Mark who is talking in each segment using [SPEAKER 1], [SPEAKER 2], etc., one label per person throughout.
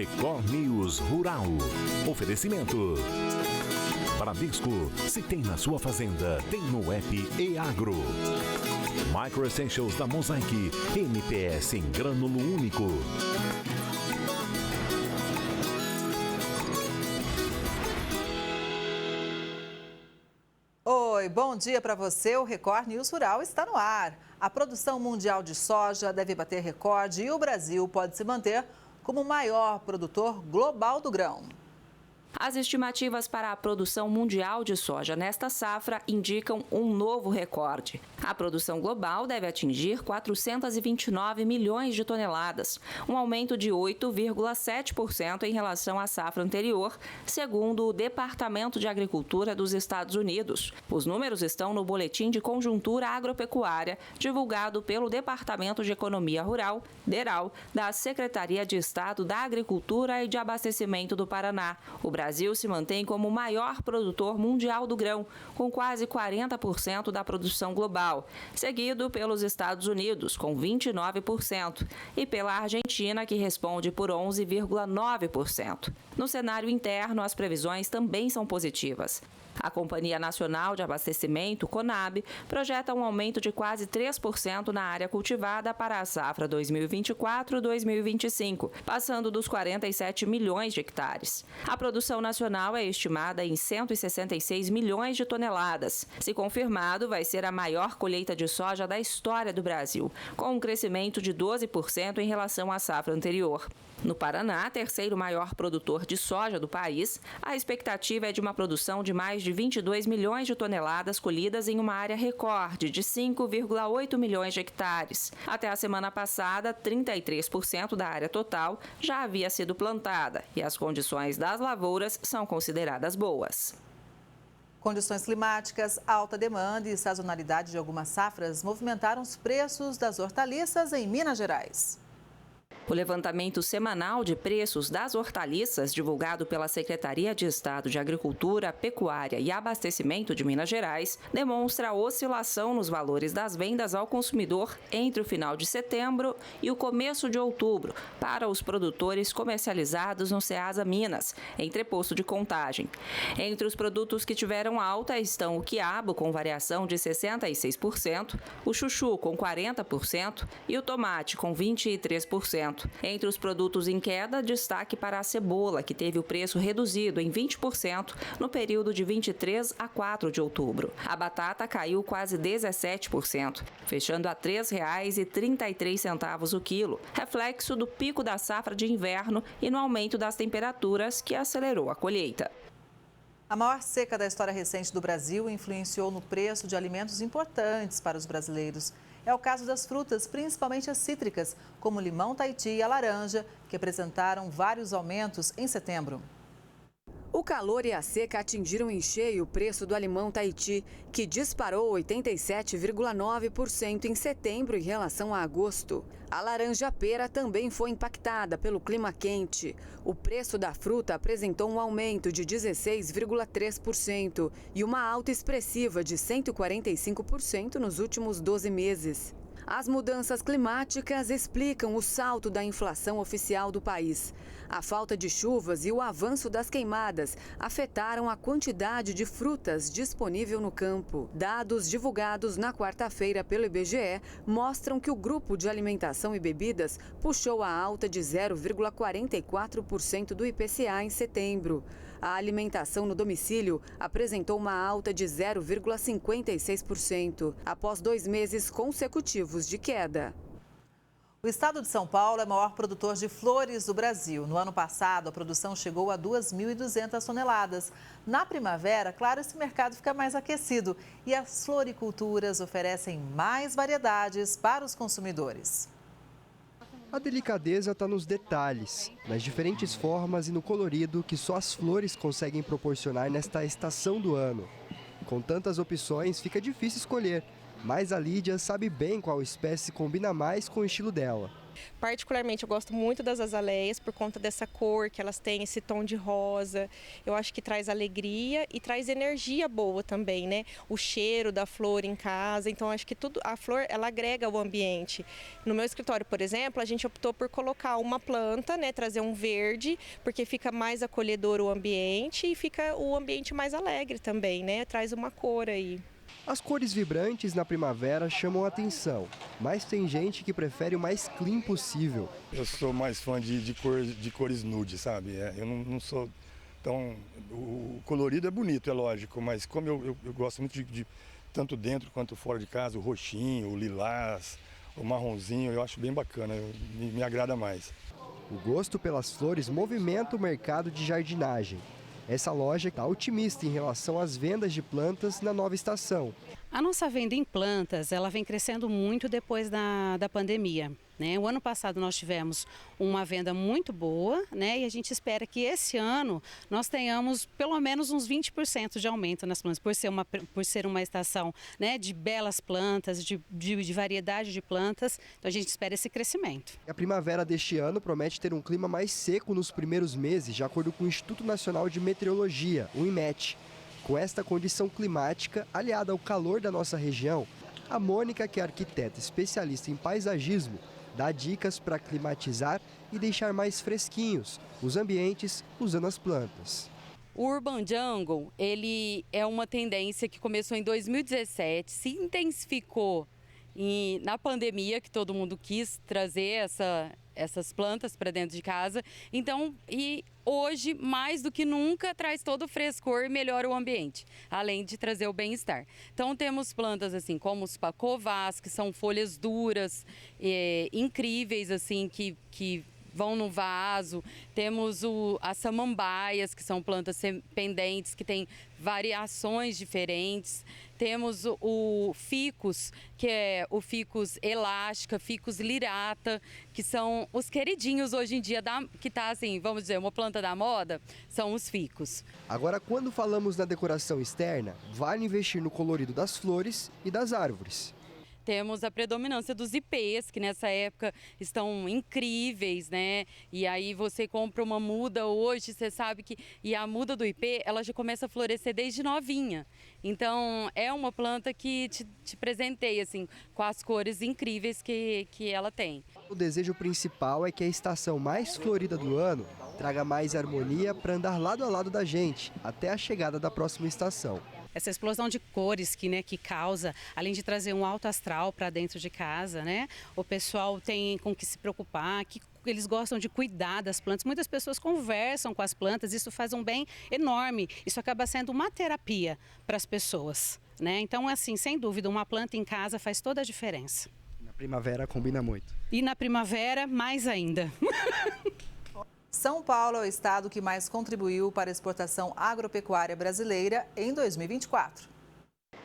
[SPEAKER 1] Record News Rural. Oferecimento. Bradesco, se tem na sua fazenda, tem no app e-Agro. Micro Essentials da Mosaic, MPS em grânulo único.
[SPEAKER 2] Oi, bom dia para você. O Record News Rural está no ar. A produção mundial de soja deve bater recorde e o Brasil pode se manter como o maior produtor global do grão.
[SPEAKER 3] As estimativas para a produção mundial de soja nesta safra indicam um novo recorde. A produção global deve atingir 429 milhões de toneladas, um aumento de 8,7% em relação à safra anterior, segundo o Departamento de Agricultura dos Estados Unidos. Os números estão no Boletim de Conjuntura Agropecuária, divulgado pelo Departamento de Economia Rural, DERAL, da Secretaria de Estado da Agricultura e de Abastecimento do Paraná. O Brasil se mantém como o maior produtor mundial do grão, com quase 40% da produção global, seguido pelos Estados Unidos, com 29%, e pela Argentina, que responde por 11,9%. No cenário interno, as previsões também são positivas. A Companhia Nacional de Abastecimento, CONAB, projeta um aumento de quase 3% na área cultivada para a safra 2024-2025, passando dos 47 milhões de hectares. A produção nacional é estimada em 166 milhões de toneladas. Se confirmado, vai ser a maior colheita de soja da história do Brasil, com um crescimento de 12% em relação à safra anterior. No Paraná, terceiro maior produtor de soja do país, a expectativa é de uma produção de mais de 22 milhões de toneladas colhidas em uma área recorde de 5,8 milhões de hectares. Até a semana passada, 33% da área total já havia sido plantada e as condições das lavouras são consideradas boas.
[SPEAKER 2] Condições climáticas, alta demanda e sazonalidade de algumas safras movimentaram os preços das hortaliças em Minas Gerais.
[SPEAKER 3] O levantamento semanal de preços das hortaliças, divulgado pela Secretaria de Estado de Agricultura, Pecuária e Abastecimento de Minas Gerais, demonstra a oscilação nos valores das vendas ao consumidor entre o final de setembro e o começo de outubro, para os produtores comercializados no Ceasa Minas, entreposto de Contagem. Entre os produtos que tiveram alta estão o quiabo, com variação de 66%, o chuchu, com 40% e o tomate, com 23%. Entre os produtos em queda, destaque para a cebola, que teve o preço reduzido em 20% no período de 23 a 4 de outubro. A batata caiu quase 17%, fechando a R$ 3,33 o quilo, reflexo do pico da safra de inverno e no aumento das temperaturas que acelerou a colheita.
[SPEAKER 2] A maior seca da história recente do Brasil influenciou no preço de alimentos importantes para os brasileiros. É o caso das frutas, principalmente as cítricas, como o limão Tahiti e a laranja, que apresentaram vários aumentos em setembro.
[SPEAKER 4] O calor e a seca atingiram em cheio o preço do limão Tahiti, que disparou 87,9% em setembro em relação a agosto. A laranja-pera também foi impactada pelo clima quente. O preço da fruta apresentou um aumento de 16,3% e uma alta expressiva de 145% nos últimos 12 meses. As mudanças climáticas explicam o salto da inflação oficial do país. A falta de chuvas e o avanço das queimadas afetaram a quantidade de frutas disponível no campo. Dados divulgados na quarta-feira pelo IBGE mostram que o grupo de alimentação e bebidas puxou a alta de 0,44% do IPCA em setembro. A alimentação no domicílio apresentou uma alta de 0,56%, após 2 meses consecutivos de queda.
[SPEAKER 2] O estado de São Paulo é o maior produtor de flores do Brasil. No ano passado, a produção chegou a 2.200 toneladas. Na primavera, claro, esse mercado fica mais aquecido e as floriculturas oferecem mais variedades para os consumidores.
[SPEAKER 5] A delicadeza está nos detalhes, nas diferentes formas e no colorido que só as flores conseguem proporcionar nesta estação do ano. Com tantas opções, fica difícil escolher, mas a Lídia sabe bem qual espécie combina mais com o estilo dela.
[SPEAKER 6] Particularmente, eu gosto muito das azaleias por conta dessa cor, que elas têm esse tom de rosa. Eu acho que traz alegria e traz energia boa também, né? O cheiro da flor em casa, então acho que a flor, ela agrega ao ambiente. No meu escritório, por exemplo, a gente optou por colocar uma planta, né? Trazer um verde, porque fica mais acolhedor o ambiente e fica o ambiente mais alegre também, né? Traz uma cor aí.
[SPEAKER 5] As cores vibrantes na primavera chamam a atenção, mas tem gente que prefere o mais clean possível.
[SPEAKER 7] Eu sou mais fã de cores nude, sabe? Eu não sou tão... O colorido é bonito, é lógico, mas como eu gosto muito de tanto dentro quanto fora de casa, o roxinho, o lilás, o marronzinho, eu acho bem bacana, me agrada mais.
[SPEAKER 5] O gosto pelas flores movimenta o mercado de jardinagem. Essa loja está otimista em relação às vendas de plantas na nova estação.
[SPEAKER 8] A nossa venda em plantas, ela vem crescendo muito depois da pandemia, né? O ano passado nós tivemos uma venda muito boa, né? E a gente espera que esse ano nós tenhamos pelo menos uns 20% de aumento nas plantas, por ser uma estação, né, de belas plantas, de variedade de plantas. Então a gente espera esse crescimento.
[SPEAKER 5] A primavera deste ano promete ter um clima mais seco nos primeiros meses, de acordo com o Instituto Nacional de Meteorologia, o IMET. Com esta condição climática, aliada ao calor da nossa região, a Mônica, que é arquiteta especialista em paisagismo, dá dicas para climatizar e deixar mais fresquinhos os ambientes usando as plantas.
[SPEAKER 9] O Urban Jungle, ele é uma tendência que começou em 2017, se intensificou na pandemia, que todo mundo quis trazer essas plantas para dentro de casa. Então, hoje, mais do que nunca, traz todo o frescor e melhora o ambiente, além de trazer o bem-estar. Então, temos plantas assim como os pacovás, que são folhas duras, incríveis, assim, que vão no vaso. Temos as samambaias, que são plantas pendentes, que têm variações diferentes. Temos o ficus, que é o ficus elástica, ficus lirata, que são os queridinhos hoje em dia, que está assim, vamos dizer, uma planta da moda, são os ficus.
[SPEAKER 5] Agora, quando falamos na decoração externa, vale investir no colorido das flores e das árvores.
[SPEAKER 9] Temos a predominância dos ipês, que nessa época estão incríveis, né? E aí você compra uma muda hoje, você sabe que... E a muda do ipê, ela já começa a florescer desde novinha. Então, é uma planta que te presenteia, assim, com as cores incríveis que ela tem.
[SPEAKER 5] O desejo principal é que a estação mais florida do ano traga mais harmonia para andar lado a lado da gente, até a chegada da próxima estação.
[SPEAKER 8] Essa explosão de cores que causa, além de trazer um alto astral para dentro de casa, né? O pessoal tem com que se preocupar, que eles gostam de cuidar das plantas. Muitas pessoas conversam com as plantas, isso faz um bem enorme. Isso acaba sendo uma terapia para as pessoas, né? Então, assim, sem dúvida, uma planta em casa faz toda a diferença.
[SPEAKER 5] Na primavera combina muito.
[SPEAKER 8] E na primavera, mais ainda.
[SPEAKER 2] São Paulo é o estado que mais contribuiu para a exportação agropecuária brasileira em 2024.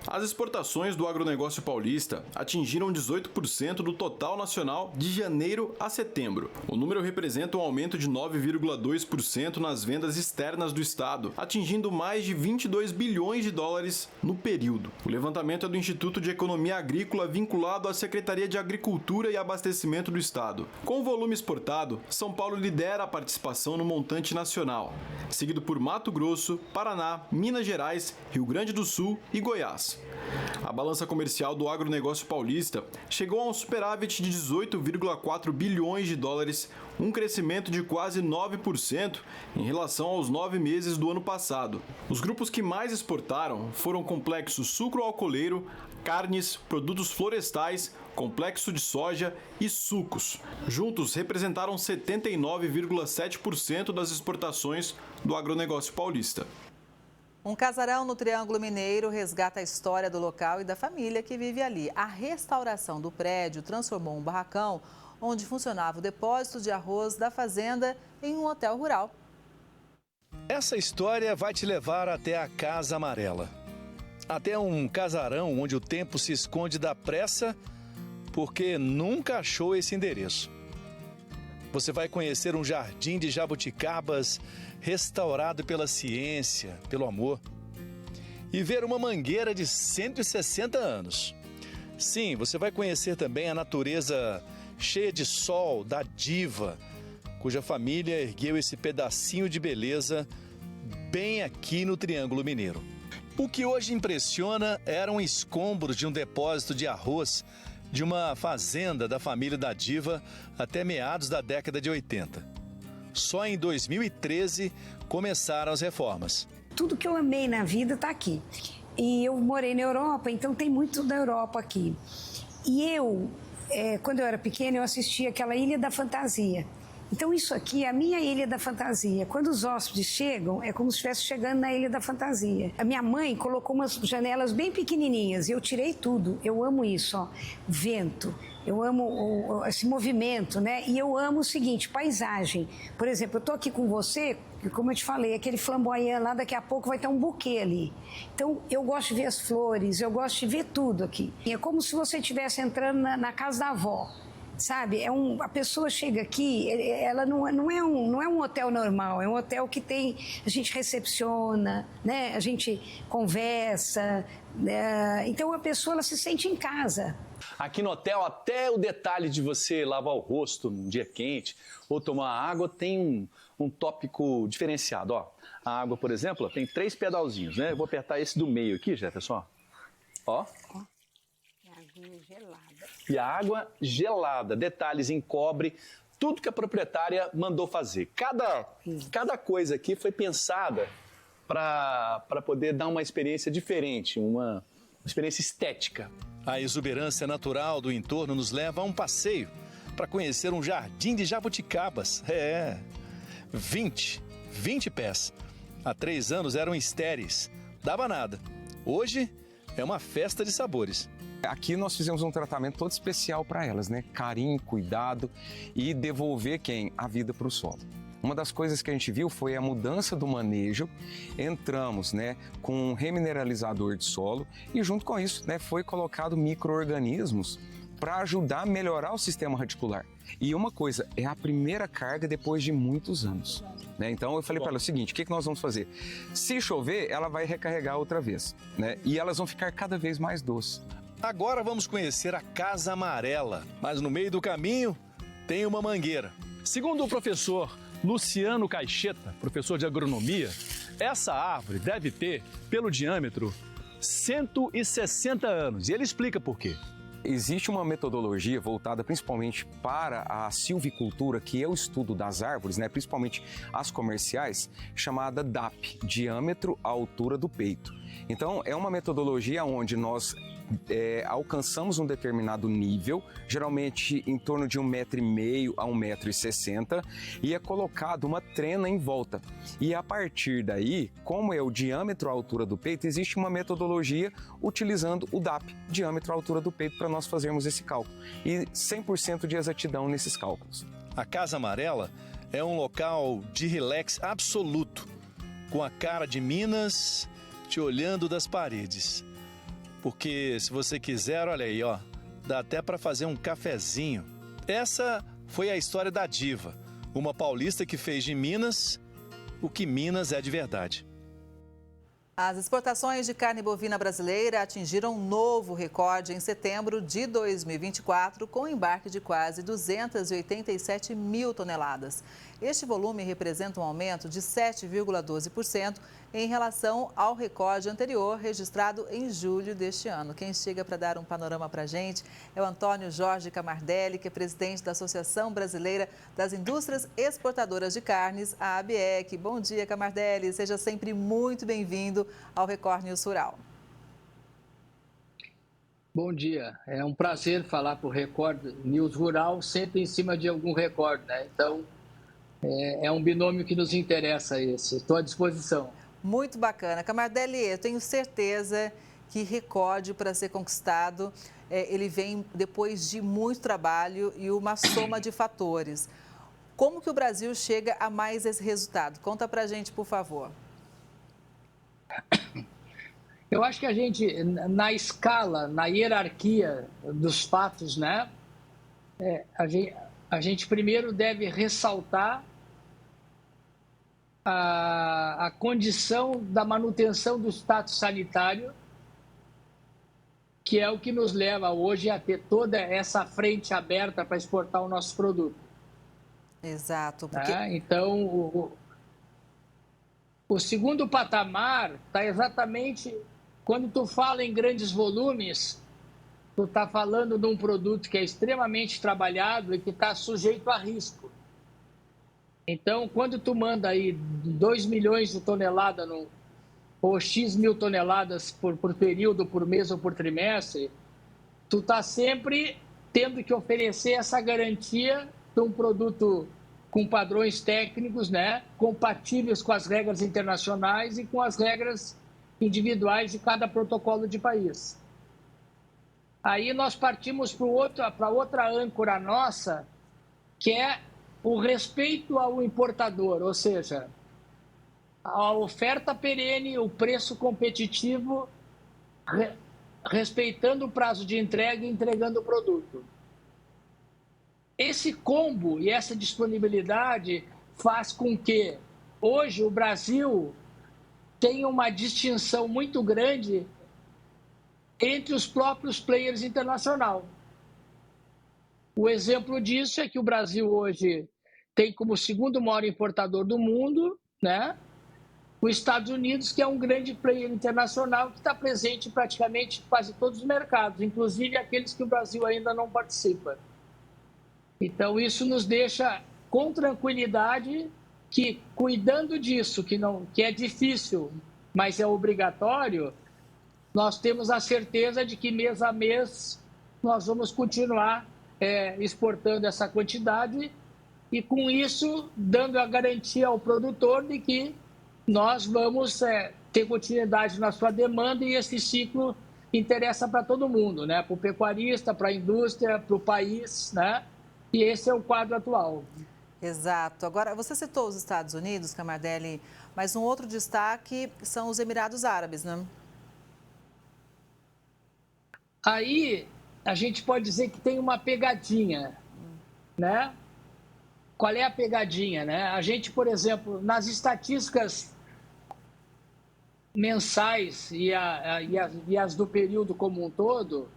[SPEAKER 10] As exportações do agronegócio paulista atingiram 18% do total nacional de janeiro a setembro. O número representa um aumento de 9,2% nas vendas externas do estado, atingindo mais de 22 bilhões de dólares no período. O levantamento é do Instituto de Economia Agrícola vinculado à Secretaria de Agricultura e Abastecimento do estado. Com o volume exportado, São Paulo lidera a participação no montante nacional, seguido por Mato Grosso, Paraná, Minas Gerais, Rio Grande do Sul e Goiás. A balança comercial do agronegócio paulista chegou a um superávit de 18,4 bilhões de dólares, um crescimento de quase 9% em relação aos 9 meses do ano passado. Os grupos que mais exportaram foram complexo sucro-alcooleiro, carnes, produtos florestais, complexo de soja e sucos. Juntos representaram 79,7% das exportações do agronegócio paulista.
[SPEAKER 2] Um casarão no Triângulo Mineiro resgata a história do local e da família que vive ali. A restauração do prédio transformou um barracão onde funcionava o depósito de arroz da fazenda em um hotel rural.
[SPEAKER 11] Essa história vai te levar até a Casa Amarela. Até um casarão onde o tempo se esconde da pressa porque nunca achou esse endereço. Você vai conhecer um jardim de jabuticabas restaurado pela ciência, pelo amor. E ver uma mangueira de 160 anos. Sim, você vai conhecer também a natureza cheia de sol, da diva, cuja família ergueu esse pedacinho de beleza bem aqui no Triângulo Mineiro. O que hoje impressiona eram escombros de um depósito de arroz de uma fazenda da família da diva até meados da década de 80. Só em 2013 começaram as reformas.
[SPEAKER 12] Tudo que eu amei na vida está aqui. E eu morei na Europa, então tem muito da Europa aqui. E quando eu era pequena, eu assistia aquela Ilha da Fantasia. Então isso aqui é a minha Ilha da Fantasia. Quando os hóspedes chegam, é como se estivesse chegando na Ilha da Fantasia. A minha mãe colocou umas janelas bem pequenininhas e eu tirei tudo. Eu amo isso, ó, vento. Eu amo esse movimento, né? E eu amo o seguinte, paisagem. Por exemplo, eu tô aqui com você, e como eu te falei, aquele flamboyant lá, daqui a pouco vai ter um buquê ali. Então, eu gosto de ver as flores, eu gosto de ver tudo aqui. E é como se você estivesse entrando na casa da avó. Sabe, a pessoa chega aqui, ela não é um hotel normal, é um hotel que a gente recepciona, né? A gente conversa, então a pessoa ela se sente em casa.
[SPEAKER 11] Aqui no hotel, até o detalhe de você lavar o rosto num dia quente ou tomar água tem um tópico diferenciado. Ó, a água, por exemplo, tem 3 pedalzinhos, né? Eu vou apertar esse do meio aqui, Jefferson. Ó.
[SPEAKER 12] Gelada.
[SPEAKER 11] E a água gelada, detalhes em cobre, tudo que a proprietária mandou fazer. Cada coisa aqui foi pensada para poder dar uma experiência diferente, uma experiência estética. A exuberância natural do entorno nos leva a um passeio para conhecer um jardim de jabuticabas. 20 pés. Há 3 anos eram estéreis, dava nada. Hoje é uma festa de sabores.
[SPEAKER 13] Aqui nós fizemos um tratamento todo especial para elas, né? Carinho, cuidado e devolver a vida para o solo. Uma das coisas que a gente viu foi a mudança do manejo. Entramos, né, com um remineralizador de solo e junto com isso, né, foi colocado micro-organismos para ajudar a melhorar o sistema radicular. E uma coisa, é a primeira carga depois de muitos anos, né? Então eu falei para ela o seguinte, o que nós vamos fazer? Se chover, ela vai recarregar outra vez, né? E elas vão ficar cada vez mais doces.
[SPEAKER 11] Agora vamos conhecer a Casa Amarela, mas no meio do caminho tem uma mangueira. Segundo o professor Luciano Caixeta, professor de agronomia, essa árvore deve ter, pelo diâmetro, 160 anos. E ele explica por quê.
[SPEAKER 13] Existe uma metodologia voltada principalmente para a silvicultura, que é o estudo das árvores, né, principalmente as comerciais, chamada DAP, diâmetro à altura do peito. Então, é uma metodologia onde nós alcançamos um determinado nível, geralmente em torno de 1,5 m a 1,60 m, e é colocado uma trena em volta. E a partir daí, como é o diâmetro à altura do peito, existe uma metodologia utilizando o DAP, diâmetro à altura do peito, para nós fazermos esse cálculo. E 100% de exatidão nesses cálculos.
[SPEAKER 11] A Casa Amarela é um local de relax absoluto, com a cara de Minas te olhando das paredes. Porque se você quiser, olha aí, ó, dá até para fazer um cafezinho. Essa foi a história da diva, uma paulista que fez de Minas o que Minas é de verdade.
[SPEAKER 2] As exportações de carne bovina brasileira atingiram um novo recorde em setembro de 2024, com um embarque de quase 287 mil toneladas. Este volume representa um aumento de 7,12% em relação ao recorde anterior, registrado em julho deste ano. Quem chega para dar um panorama para a gente é o Antônio Jorge Camardelli, que é presidente da Associação Brasileira das Indústrias Exportadoras de Carnes, a ABEC. Bom dia, Camardelli. Seja sempre muito bem-vindo ao Record News Rural.
[SPEAKER 14] Bom dia. É um prazer falar para o Record News Rural, sempre em cima de algum recorde, né? Então, é um binômio que nos interessa esse. Estou à disposição.
[SPEAKER 2] Muito bacana. Camardelli, eu tenho certeza que recorde para ser conquistado, ele vem depois de muito trabalho e uma soma de fatores. Como que o Brasil chega a mais esse resultado? Conta para a gente, por favor.
[SPEAKER 14] Eu acho que a gente, na escala, na hierarquia dos fatos, né, a gente primeiro deve ressaltar a condição da manutenção do status sanitário que é o que nos leva hoje a ter toda essa frente aberta para exportar o nosso produto.
[SPEAKER 2] Exato. Porque...
[SPEAKER 14] Então, o segundo patamar está exatamente quando tu fala em grandes volumes, tu está falando de um produto que é extremamente trabalhado e que está sujeito a risco. Então, quando tu manda aí 2 milhões de toneladas ou X mil toneladas por período, por mês ou por trimestre, tu está sempre tendo que oferecer essa garantia de um produto com padrões técnicos, né, compatíveis com as regras internacionais e com as regras individuais de cada protocolo de país. Aí nós partimos para outra âncora nossa, que é o respeito ao importador, ou seja, a oferta perene, o preço competitivo, respeitando o prazo de entrega e entregando o produto. Esse combo e essa disponibilidade faz com que hoje o Brasil tenha uma distinção muito grande entre os próprios players internacionais. O exemplo disso é que o Brasil hoje tem como segundo maior importador do mundo, né, os Estados Unidos, que é um grande player internacional que está presente em praticamente quase todos os mercados, inclusive aqueles que o Brasil ainda não participa. Então, isso nos deixa com tranquilidade que, cuidando disso, que é difícil, mas é obrigatório, nós temos a certeza de que mês a mês nós vamos continuar exportando essa quantidade e, com isso, dando a garantia ao produtor de que nós vamos ter continuidade na sua demanda e esse ciclo interessa para todo mundo, né? Para o pecuarista, para a indústria, para o país, né? E esse é o quadro atual.
[SPEAKER 2] Exato. Agora, você citou os Estados Unidos, Camardelli, mas um outro destaque são os Emirados Árabes, né?
[SPEAKER 14] Aí, a gente pode dizer que tem uma pegadinha, né? Qual é a pegadinha, né? A gente, por exemplo, nas estatísticas mensais e as do período como um todo,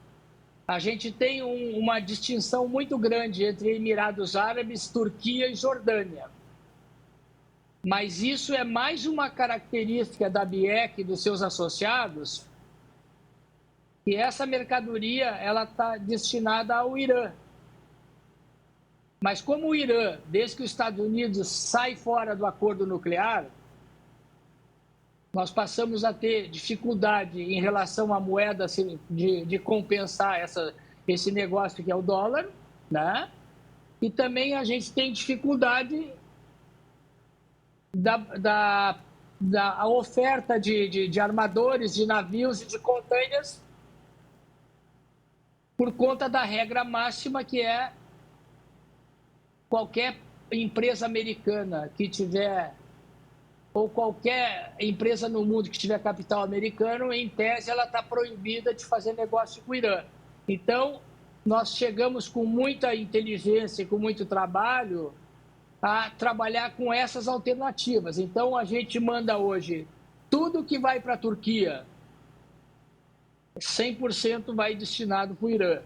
[SPEAKER 14] a gente tem uma distinção muito grande entre Emirados Árabes, Turquia e Jordânia. Mas isso é mais uma característica da BIEC e dos seus associados, que essa mercadoria ela está destinada ao Irã. Mas como o Irã, desde que os Estados Unidos sai fora do acordo nuclear, nós passamos a ter dificuldade em relação à moeda de compensar esse negócio que é o dólar, né? E também a gente tem dificuldade da oferta de armadores, de navios e de containers por conta da regra máxima que é qualquer empresa americana que tiver, ou qualquer empresa no mundo que tiver capital americano, em tese, ela está proibida de fazer negócio com o Irã. Então, nós chegamos com muita inteligência e com muito trabalho a trabalhar com essas alternativas. Então, a gente manda hoje tudo que vai para a Turquia, 100% vai destinado para o Irã.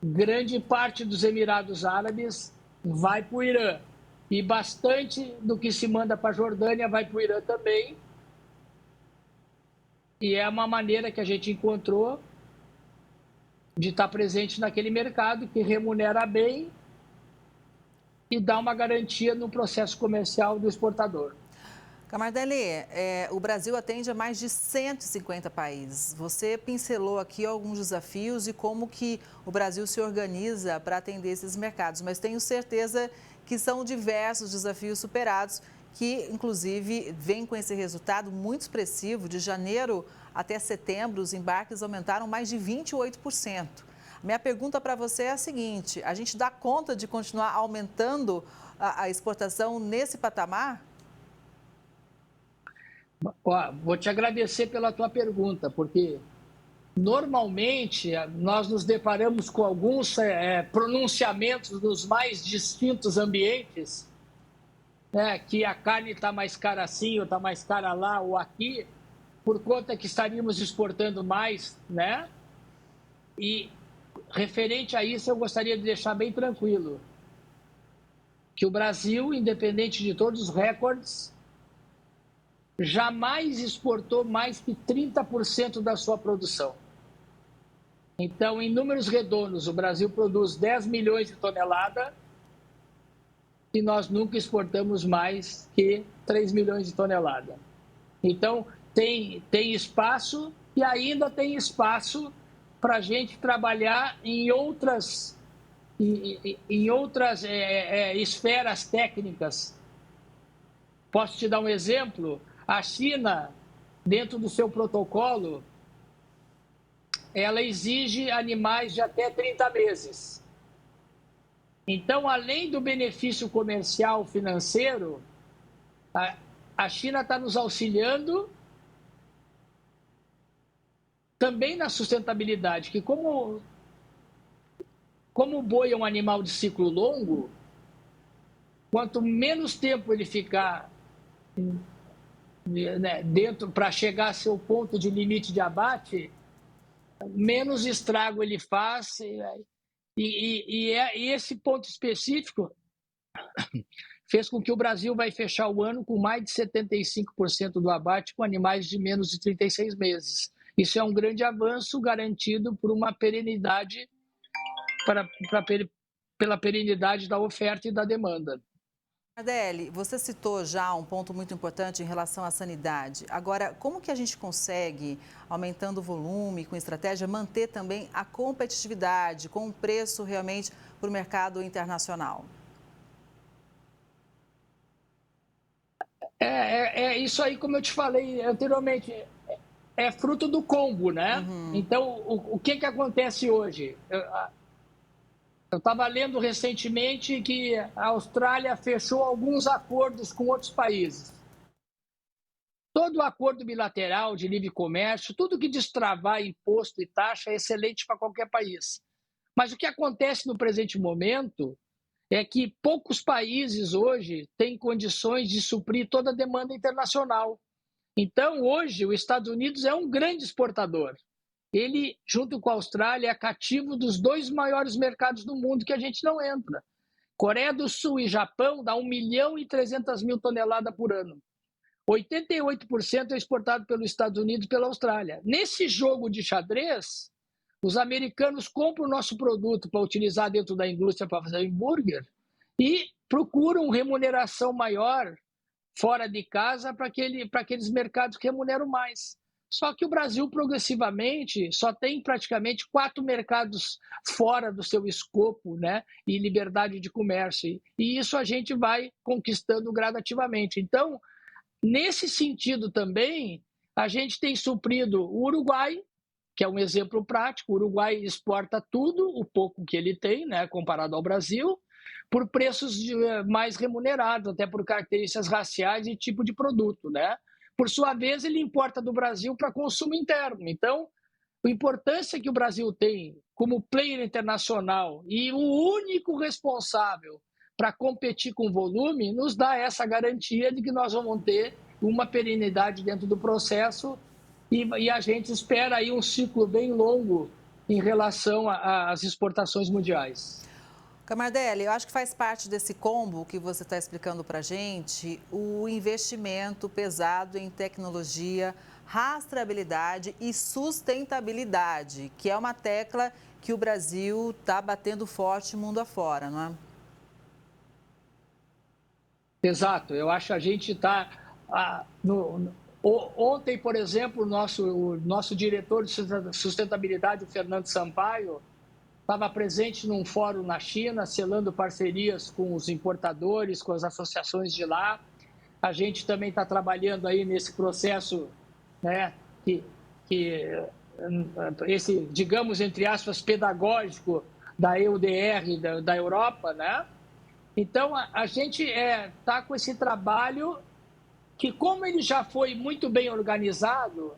[SPEAKER 14] Grande parte dos Emirados Árabes vai para o Irã. E bastante do que se manda para a Jordânia vai para o Irã também. E é uma maneira que a gente encontrou de estar presente naquele mercado que remunera bem e dá uma garantia no processo comercial do exportador.
[SPEAKER 2] Camardelli, o Brasil atende a mais de 150 países. Você pincelou aqui alguns desafios e como que o Brasil se organiza para atender esses mercados, mas tenho certeza que são diversos desafios superados, que inclusive vem com esse resultado muito expressivo. De janeiro até setembro, os embarques aumentaram mais de 28%. Minha pergunta para você é a seguinte: a gente dá conta de continuar aumentando a exportação nesse patamar?
[SPEAKER 14] Vou te agradecer pela tua pergunta, porque normalmente nós nos deparamos com alguns pronunciamentos nos mais distintos ambientes, né, que a carne está mais cara assim, ou está mais cara lá ou aqui, por conta que estaríamos exportando mais, né? E referente a isso, eu gostaria de deixar bem tranquilo que o Brasil, independente de todos os recordes, jamais exportou mais que 30% da sua produção. Então, em números redondos, o Brasil produz 10 milhões de toneladas e nós nunca exportamos mais que 3 milhões de toneladas. Então, tem espaço e ainda tem espaço para a gente trabalhar em outras esferas técnicas. Posso te dar um exemplo? A China, dentro do seu protocolo, ela exige animais de até 30 meses. Então, além do benefício comercial financeiro, a China está nos auxiliando também na sustentabilidade, que como o boi é um animal de ciclo longo, quanto menos tempo ele ficar dentro para chegar a seu ponto de limite de abate, menos estrago ele faz. E esse ponto específico fez com que o Brasil vai fechar o ano com mais de 75% do abate com animais de menos de 36 meses. Isso é um grande avanço garantido por uma perenidade, pela perenidade da oferta e da demanda.
[SPEAKER 2] Adele, você citou já um ponto muito importante em relação à sanidade. Agora, como que a gente consegue, aumentando o volume, com estratégia, manter também a competitividade, com um preço realmente para o mercado internacional?
[SPEAKER 14] Isso aí, como eu te falei anteriormente, é fruto do combo, né? Então, o que acontece hoje? Eu estava lendo recentemente que a Austrália fechou alguns acordos com outros países. Todo acordo bilateral de livre comércio, tudo que destravar imposto e taxa é excelente para qualquer país. Mas o que acontece no presente momento é que poucos países hoje têm condições de suprir toda a demanda internacional. Então, hoje, os Estados Unidos é um grande exportador. Ele, junto com a Austrália, é cativo dos 2 maiores mercados do mundo que a gente não entra. Coreia do Sul e Japão dá 1.300.000 toneladas por ano. 88% é exportado pelos Estados Unidos e pela Austrália. Nesse jogo de xadrez, os americanos compram o nosso produto para utilizar dentro da indústria para fazer hambúrguer e procuram remuneração maior fora de casa para aqueles mercados que remuneram mais. Só que o Brasil, progressivamente, só tem praticamente 4 mercados fora do seu escopo, né, e liberdade de comércio. E isso a gente vai conquistando gradativamente. Então, nesse sentido também, a gente tem suprido o Uruguai, que é um exemplo prático. O Uruguai exporta tudo, o pouco que ele tem, né, comparado ao Brasil, por preços mais remunerados, até por características raciais e tipo de produto, né? Por sua vez, ele importa do Brasil para consumo interno. Então, a importância que o Brasil tem como player internacional e o único responsável para competir com volume nos dá essa garantia de que nós vamos ter uma perenidade dentro do processo e a gente espera aí um ciclo bem longo em relação às exportações mundiais.
[SPEAKER 2] Camardelli, eu acho que faz parte desse combo que você está explicando para a gente o investimento pesado em tecnologia, rastreabilidade e sustentabilidade, que é uma tecla que o Brasil está batendo forte mundo afora, não é?
[SPEAKER 14] Exato, eu acho que a gente está... Ontem, por exemplo, o nosso diretor de sustentabilidade, o Fernando Sampaio, estava presente num fórum na China, selando parcerias com os importadores, com as associações de lá. A gente também está trabalhando aí nesse processo, né, esse, digamos, entre aspas, pedagógico da EUDR da Europa, né? Então, a gente está com esse trabalho que, como ele já foi muito bem organizado,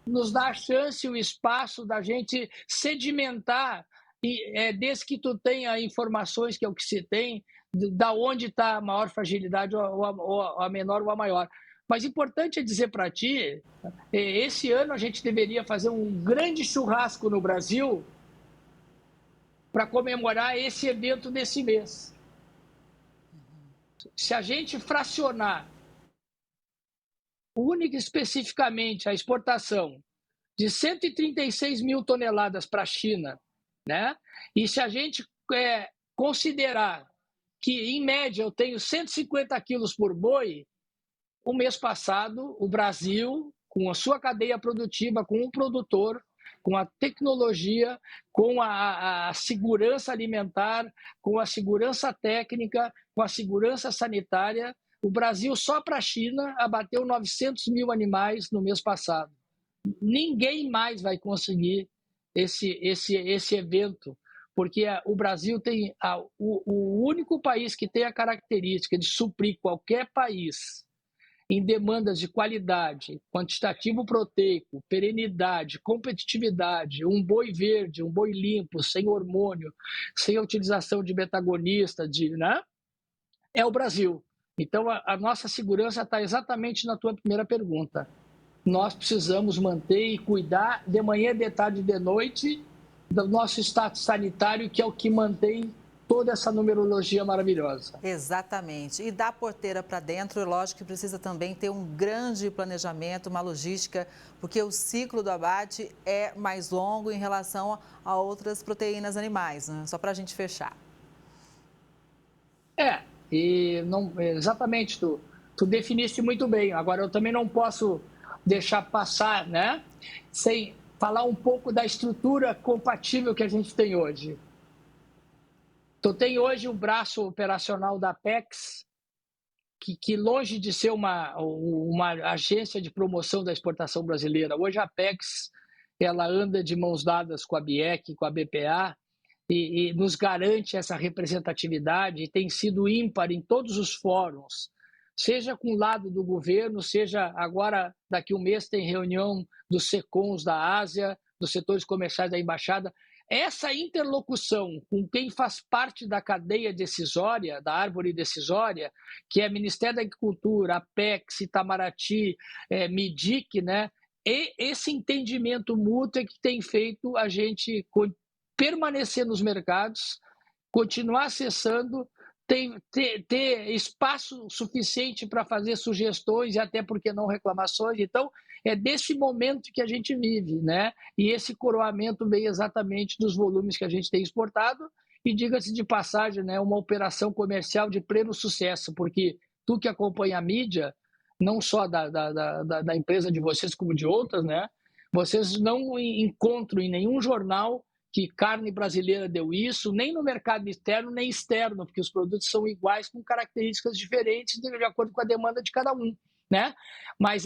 [SPEAKER 14] nos dá a chance e o espaço da gente sedimentar. E desde que tu tenha informações, que é o que se tem, da onde está a maior fragilidade, ou a menor ou a maior. Mas importante é dizer para ti, esse ano a gente deveria fazer um grande churrasco no Brasil para comemorar esse evento desse mês. Se a gente fracionar única e especificamente a exportação de 136 mil toneladas para a China, né? E se a gente considerar que, em média, eu tenho 150 quilos por boi, o mês passado, o Brasil, com a sua cadeia produtiva, com o produtor, com a tecnologia, com a segurança alimentar, com a segurança técnica, com a segurança sanitária, o Brasil só para a China abateu 900 mil animais no mês passado. Ninguém mais vai conseguir esse evento, porque o Brasil tem o único país que tem a característica de suprir qualquer país em demandas de qualidade, quantitativo proteico, perenidade, competitividade, um boi verde, um boi limpo, sem hormônio, sem a utilização de metagonista, né? É o Brasil. Então, a nossa segurança está exatamente na tua primeira pergunta. Nós precisamos manter e cuidar de manhã, de tarde e de noite do nosso status sanitário, que é o que mantém toda essa numerologia maravilhosa.
[SPEAKER 2] Exatamente. E da porteira para dentro, lógico que precisa também ter um grande planejamento, uma logística, porque o ciclo do abate é mais longo em relação a outras proteínas animais, né? Só para a gente fechar.
[SPEAKER 14] E não, exatamente, tu definiste muito bem. Agora, eu também não posso deixar passar, né, sem falar um pouco da estrutura compatível que a gente tem hoje. Tu tem hoje o braço operacional da Apex, que longe de ser uma agência de promoção da exportação brasileira, hoje a Apex ela anda de mãos dadas com a BIEC, com a BPA, e nos garante essa representatividade, e tem sido ímpar em todos os fóruns, seja com o lado do governo, seja agora, daqui um mês, tem reunião dos SECOMs da Ásia, dos setores comerciais da Embaixada. Essa interlocução com quem faz parte da cadeia decisória, da árvore decisória, que é Ministério da Agricultura, Apex, Itamaraty, MIDIC, né? E esse entendimento mútuo é que tem feito a gente permanecer nos mercados, continuar acessando, ter espaço suficiente para fazer sugestões e até porque não reclamações. Então, é desse momento que a gente vive, né? E esse coroamento vem exatamente dos volumes que a gente tem exportado e, diga-se de passagem, né, uma operação comercial de pleno sucesso, porque tu que acompanha a mídia, não só da empresa de vocês como de outras, né? Vocês não encontram em nenhum jornal que carne brasileira deu isso, nem no mercado interno nem externo, porque os produtos são iguais com características diferentes de acordo com a demanda de cada um, né? Mas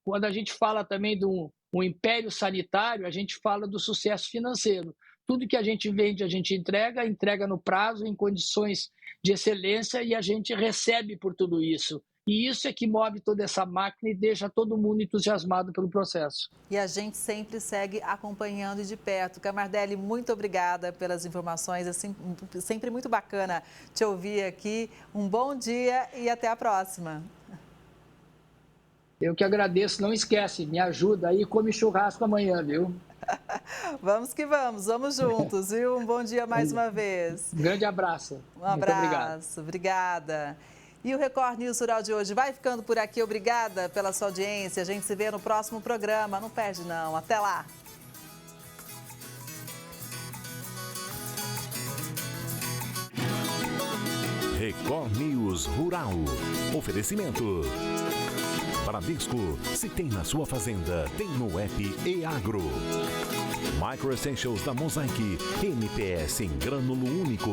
[SPEAKER 14] quando a gente fala também do império sanitário, a gente fala do sucesso financeiro. Tudo que a gente vende, a gente entrega no prazo, em condições de excelência, e a gente recebe por tudo isso. E isso é que move toda essa máquina e deixa todo mundo entusiasmado pelo processo.
[SPEAKER 2] E a gente sempre segue acompanhando de perto. Camardelli, muito obrigada pelas informações. É sempre muito bacana te ouvir aqui. Um bom dia e até a próxima.
[SPEAKER 14] Eu que agradeço. Não esquece, me ajuda aí, come churrasco amanhã, viu?
[SPEAKER 2] Vamos que vamos juntos, viu? Um bom dia mais uma vez.
[SPEAKER 14] Um grande abraço.
[SPEAKER 2] Um abraço, obrigada. E o Record News Rural de hoje vai ficando por aqui. Obrigada pela sua audiência. A gente se vê no próximo programa. Não perde não. Até lá.
[SPEAKER 1] Record News Rural. Oferecimento. Bradesco, se tem na sua fazenda, tem no app EAGRO. Micro Essentials da Mosaic, NPS em grânulo único.